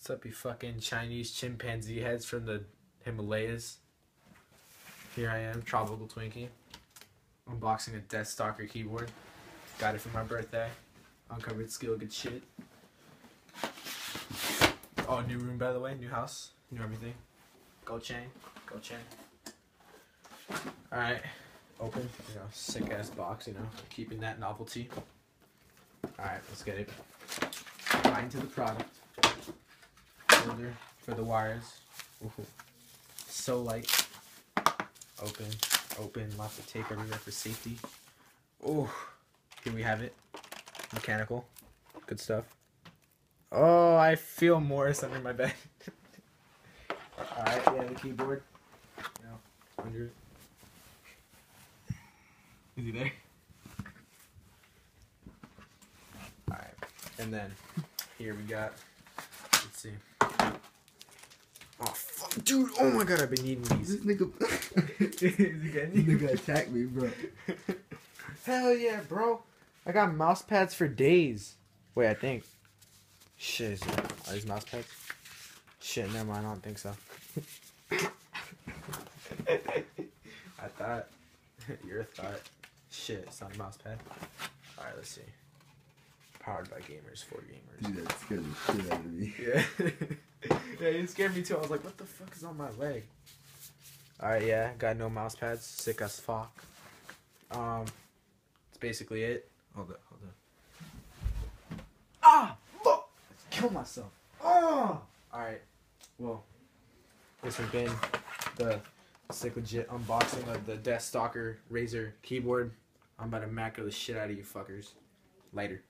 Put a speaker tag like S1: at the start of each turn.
S1: What's up, you fucking Chinese chimpanzee heads from the Himalayas? Here I am, Tropical Twinkie, unboxing a Deathstalker keyboard. Got it for my birthday. Uncovered skill, good shit. Oh, new room, by the way, new house, new everything. Go chain, go chain. Alright, open, sick ass box, keeping that novelty. Alright, let's get it. Right into the product. Holder for the wires. Ooh. So light. Open, lots of tape everywhere for safety. Oh, here we have it. Mechanical. Good stuff. Oh, I feel Morris under my bed. Alright, yeah, the keyboard. Under it. Is he there? Alright, and then here we got, let's see. Oh, fuck, dude, oh my god, I've been needing these.
S2: This nigga,
S1: Is he getting you?
S2: This nigga attacked me, bro.
S1: Hell yeah, bro. I got mouse pads for days. Wait, I think. Shit, are these mouse pads? Shit, never mind, I don't think so. I thought. Your thought. Shit, it's not a mouse pad. Alright, let's see. Powered by gamers, for gamers.
S2: Dude, that scared the shit out of me.
S1: Yeah. Yeah, it scared me too. I was like, what the fuck is on my leg? Alright, yeah, got no mouse pads. Sick as fuck. That's basically it. Hold up. Ah! Fuck! Kill myself. Oh! Alright. Well, this has been the sick legit unboxing of the Deathstalker Razer keyboard. I'm about to macro the shit out of you fuckers. Later.